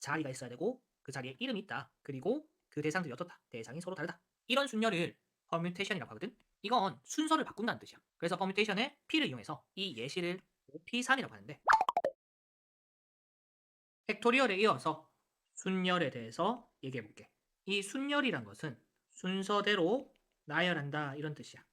자리가 있어야 되고 그 자리에 이름이 있다. 그리고 그 대상들이 어떻다. 대상이 서로 다르다. 이런 순열을 퍼뮤테이션이라고 하거든. 이건 순서를 바꾼다는 뜻이야. 그래서 퍼뮤테이션의 P를 이용해서 이 예시를 OP3이라고 하는데 팩토리얼에 이어서 순열에 대해서 얘기해 볼게. 이 순열이란 것은 순서대로 나열한다 이런 뜻이야.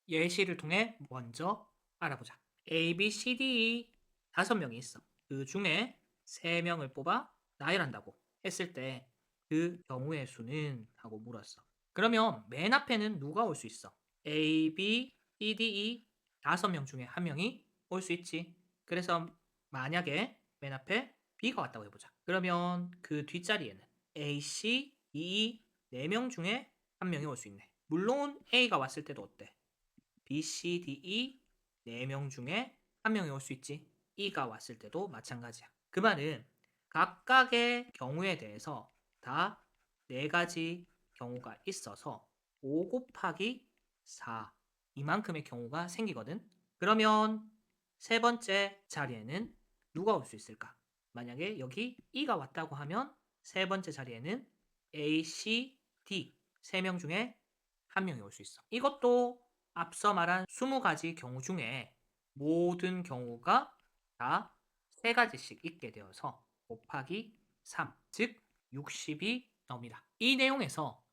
예시를 통해 먼저 알아보자. A, B, C, D 5명이 있어. 그 중에 3명을 뽑아 나열한다고 했을 때 그 경우의 수는? 하고 물었어. 그러면 맨 앞에는 누가 올 수 있어? A, B, C, D, E 5명 중에 한 명이 올 수 있지. 그래서 만약에 맨 앞에 B가 왔다고 해보자. 그러면 그 뒷자리에는 A, C, E 4명 중에 한 명이 올 수 있네. 물론 A가 왔을 때도 어때? B, C, D, E 4명 중에 한 명이 올 수 있지. E가 왔을 때도 마찬가지야. 그 말은 각각의 경우에 대해서 다 4가지 경우가 있어서 5 곱하기 4 이만큼의 경우가 생기거든. 그러면 세 번째 자리에는 누가 올 수 있을까? 만약에 여기 E가 왔다고 하면 세 번째 자리에는 A, C, D 3명 중에 한 명이 올 수 있어. 이것도 앞서 말한 20가지 경우 중에 모든 경우가 다 3가지씩 있게 되어서 곱하기 3, 즉 60이 나옵니다. 이 내용에서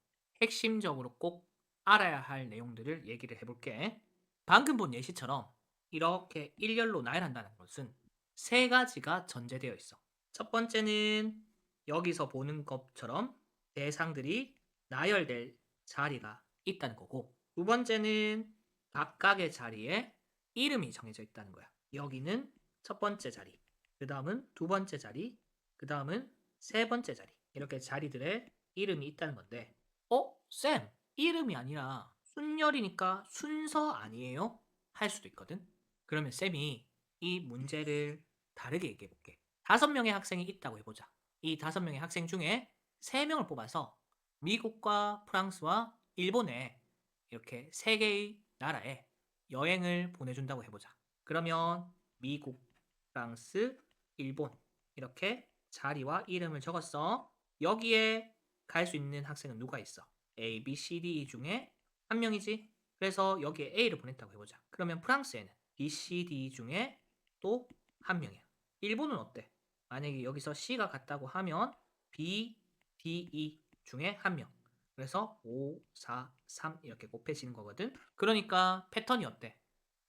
핵심적으로 꼭 알아야 할 내용들을 얘기를 해볼게. 방금 본 예시처럼 이렇게 일렬로 나열한다는 것은 3가지가 전제되어 있어. 첫 번째는 여기서 보는 것처럼 대상들이 나열될 자리가 있다는 거고, 두 번째는 각각의 자리에 이름이 정해져 있다는 거야. 여기는 첫 번째 자리, 그 다음은 두 번째 자리, 그 다음은 세 번째 자리. 이렇게 자리들의 이름이 있다는 건데, 쌤, 이름이 아니라 순열이니까 순서 아니에요? 할 수도 있거든. 그러면 쌤이 이 문제를 다르게 얘기해 볼게. 5명의 학생이 있다고 해보자. 이 5명의 학생 중에 3명을 뽑아서 미국과 프랑스와 일본에 이렇게 3개의 나라에 여행을 보내준다고 해보자. 그러면 미국, 프랑스, 일본 이렇게 자리와 이름을 적었어. 여기에 갈 수 있는 학생은 누가 있어? A, B, C, D, E 중에 한 명이지. 그래서 여기에 A를 보냈다고 해보자. 그러면 프랑스에는 B, C, D 중에 또 한 명이야. 일본은 어때? 만약에 여기서 C가 같다고 하면 B, D, E 중에 한 명. 그래서 5, 4, 3 이렇게 곱해지는 거거든. 그러니까 패턴이 어때?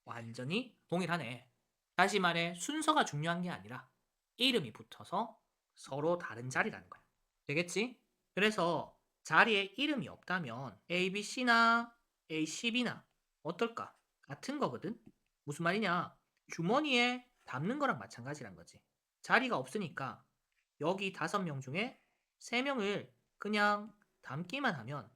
완전히 동일하네. 다시 말해 순서가 중요한 게 아니라 이름이 붙어서 서로 다른 자리라는 거야. 되겠지? 그래서 자리에 이름이 없다면 A, B, C나 A, C, B나 어떨까? 같은 거거든? 무슨 말이냐? 주머니에 담는 거랑 마찬가지란 거지. 자리가 없으니까 여기 5명 중에 3명을 그냥 담기만 하면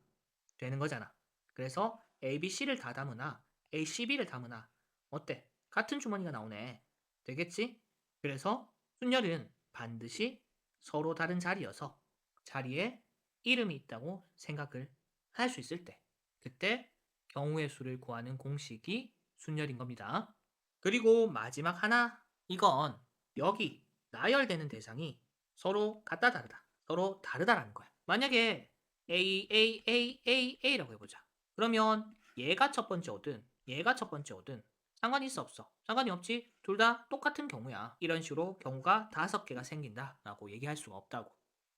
되는 거잖아. 그래서 A, B, C를 다 담으나 A, C, B를 담으나 어때? 같은 주머니가 나오네. 되겠지? 그래서 순열은 반드시 서로 다른 자리여서 자리에 이름이 있다고 생각을 할 수 있을 때 그때 경우의 수를 구하는 공식이 순열인 겁니다. 그리고 마지막 하나 이건 여기 나열되는 대상이 서로 같다 다르다 서로 다르다라는 거야. 만약에 A라고 해보자. 그러면 얘가 첫 번째 오든 얘가 첫 번째 오든 상관이 있어 없어? 상관이 없지. 둘 다 똑같은 경우야. 이런 식으로 경우가 5개가 생긴다라고 얘기할 수가 없다고.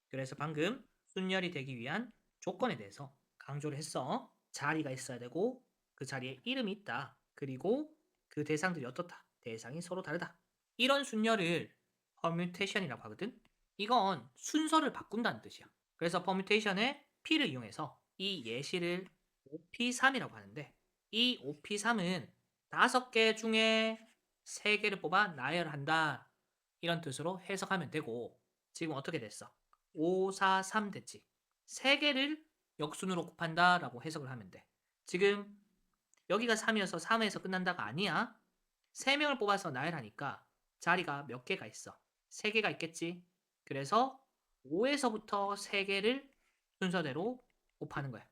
그래서 방금 순열이 되기 위한 조건에 대해서 강조를 했어. 자리가 있어야 되고 그 자리에 이름이 있다. 그리고 그 대상들이 어떻다. 대상이 서로 다르다. 이런 순열을 퍼뮤테이션이라고 하거든. 이건 순서를 바꾼다는 뜻이야. 그래서 퍼뮤테이션의 P를 이용해서 이 예시를 OP3이라고 하는데 이 OP3은 5개 중에 3개를 뽑아 나열한다. 이런 뜻으로 해석하면 되고 지금 어떻게 됐어? 5, 4, 3 됐지. 3개를 역순으로 곱한다 라고 해석을 하면 돼. 지금 여기가 3이어서 3에서 끝난다가 아니야. 3명을 뽑아서 나열하니까 자리가 몇 개가 있어? 3개가 있겠지. 그래서 5에서부터 3개를 순서대로 곱하는 거야.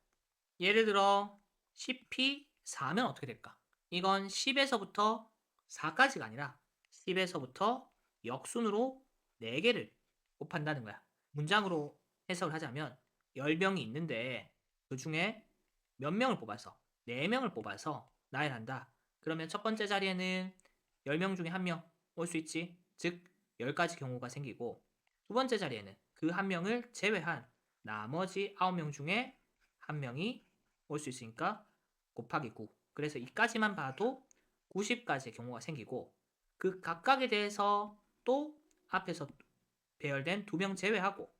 예를 들어 10p 4면 어떻게 될까? 이건 10에서부터 4까지가 아니라 10에서부터 역순으로 4개를 곱한다는 거야. 문장으로 해석을 하자면 10명이 있는데 그 중에 몇 명을 뽑아서 4명을 뽑아서 나열한다. 그러면 첫 번째 자리에는 10명 중에 1명 올 수 있지. 즉 10가지 경우가 생기고 두 번째 자리에는 그 1명을 제외한 나머지 9명 중에 1명이 올 수 있으니까 곱하기 9. 그래서 이까지만 봐도 90가지의 경우가 생기고 그 각각에 대해서 또 앞에서 배열된 2명 제외하고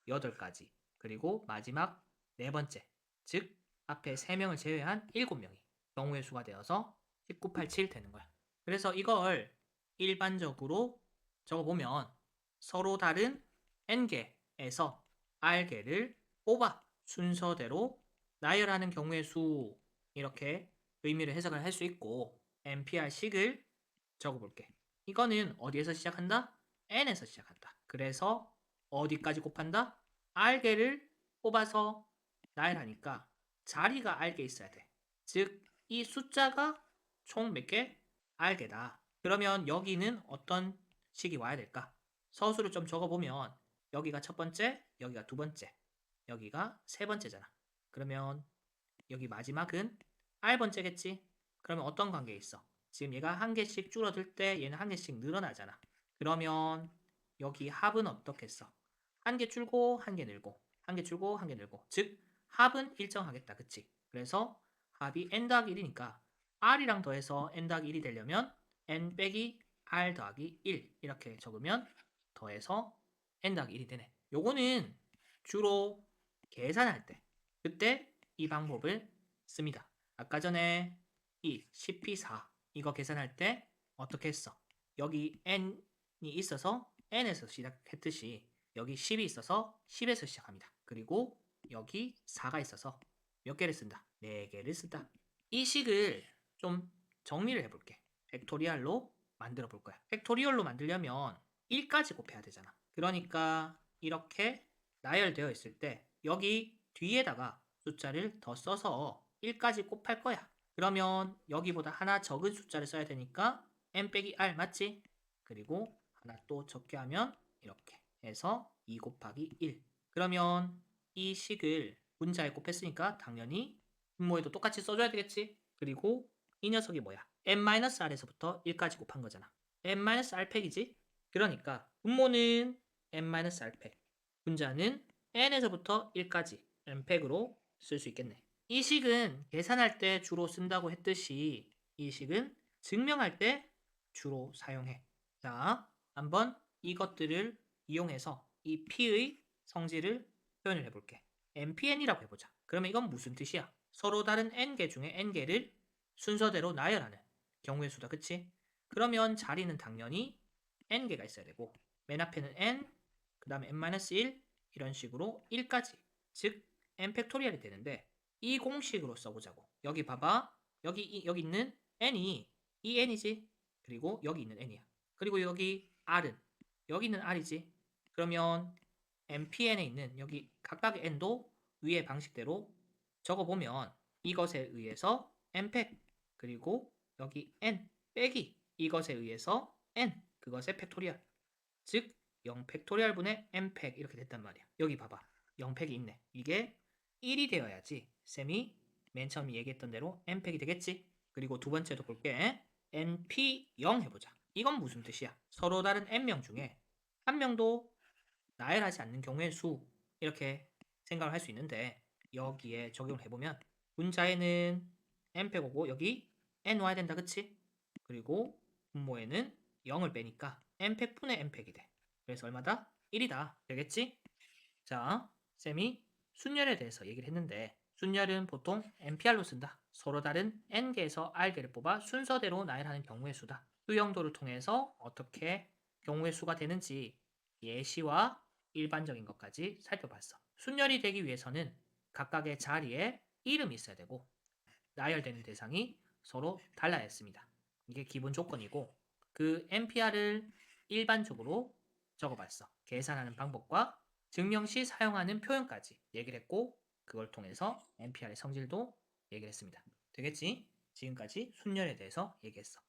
8가지 그리고 마지막 네 번째 즉 앞에 3명을 제외한 7명이 경우의 수가 되어서 1987 되는 거야. 그래서 이걸 일반적으로 적어보면 서로 다른 n개에서 r개를 뽑아 순서대로 나열하는 경우의 수 이렇게 의미를 해석을 할 수 있고 NPR식을 적어볼게. 이거는 어디에서 시작한다? n에서 시작한다. 그래서 어디까지 곱한다? r개를 뽑아서 나열하니까 자리가 r개 있어야 돼. 즉 이 숫자가 총 몇 개? r개다. 그러면 여기는 어떤 식이 와야 될까? 서술을 좀 적어보면 여기가 첫 번째, 여기가 두 번째, 여기가 세 번째잖아. 그러면 여기 마지막은 r번째겠지? 그러면 어떤 관계에 있어? 지금 얘가 한 개씩 줄어들 때 얘는 한 개씩 늘어나잖아. 그러면 여기 합은 어떻겠어? 한 개 줄고 한 개 늘고 한 개 줄고 한 개 늘고 즉 합은 일정하겠다. 그치? 그래서 합이 n 더하기 1이니까 r이랑 더해서 n 더하기 1이 되려면 n 빼기 r 더하기 1 이렇게 적으면 더해서 n 더하기 1이 되네. 요거는 주로 계산할 때 그때 이 방법을 씁니다. 아까 전에 이 CP4 이거 계산할 때 어떻게 했어? 여기 n이 있어서 n에서 시작했듯이 여기 10이 있어서 10에서 시작합니다. 그리고 여기 4가 있어서 몇 개를 쓴다? 4개를 쓴다. 이 식을 좀 정리를 해볼게. 팩토리얼로 만들어 볼 거야. 팩토리얼로 만들려면 1까지 곱해야 되잖아. 그러니까 이렇게 나열되어 있을 때 여기 뒤에다가 숫자를 더 써서 1까지 곱할 거야. 그러면 여기보다 하나 적은 숫자를 써야 되니까 n 빼기 r 맞지? 그리고 하나 또 적게 하면 이렇게 해서 2 곱하기 1. 그러면 이 식을 분자에 곱했으니까 당연히 분모에도 똑같이 써줘야 되겠지? 그리고 이 녀석이 뭐야? n-r에서부터 1까지 곱한 거잖아. n-r 팩이지? 그러니까 분모는 n-r 팩, 분자는 n에서부터 1까지 n팩으로 쓸 수 있겠네. 이 식은 계산할 때 주로 쓴다고 했듯이 이 식은 증명할 때 주로 사용해. 자, 한번 이것들을 이용해서 이 P의 성질을 표현을 해볼게. NPN이라고 해보자. 그러면 이건 무슨 뜻이야? 서로 다른 N개 중에 N개를 순서대로 나열하는 경우의 수다. 그치? 그러면 자리는 당연히 N개가 있어야 되고 맨 앞에는 N, 그 다음에 N-1 이런 식으로 1까지 즉 N 팩토리얼이 되는데 이 공식으로 써보자고. 여기 봐봐. 여기 있는 N이 이 N이지. 그리고 여기 있는 N이야. 그리고 여기 R은 여기 있는 R이지. 그러면 NPN에 있는 여기 각각의 N도 위의 방식대로 적어보면 이것에 의해서 N팩 그리고 여기 N 빼기 이것에 의해서 N 그것의 팩토리얼 즉 0 팩토리얼분의 N팩 이렇게 됐단 말이야. 여기 봐봐. 0팩이 있네. 이게 1이 되어야지 쌤이 맨 처음 얘기했던 대로 N팩이 되겠지. 그리고 두 번째도 볼게. NP0 해보자. 이건 무슨 뜻이야? 서로 다른 N명 중에 한 명도 나열하지 않는 경우의 수 이렇게 생각을 할 수 있는데 여기에 적용을 해보면 분자에는 n팩 오고 여기 n 와야 된다. 그치? 그리고 분모에는 0을 빼니까 n팩분의 n팩이 돼. 그래서 얼마다? 1이다. 되겠지? 자, 쌤이 순열에 대해서 얘기를 했는데 순열은 보통 NPR로 쓴다. 서로 다른 n개에서 r개를 뽑아 순서대로 나열하는 경우의 수다. 수용도를 통해서 어떻게 경우의 수가 되는지 예시와 일반적인 것까지 살펴봤어. 순열이 되기 위해서는 각각의 자리에 이름이 있어야 되고 나열되는 대상이 서로 달라야 했습니다. 이게 기본 조건이고 그 NPR을 일반적으로 적어봤어. 계산하는 방법과 증명 시 사용하는 표현까지 얘기를 했고 그걸 통해서 NPR의 성질도 얘기를 했습니다. 되겠지? 지금까지 순열에 대해서 얘기했어.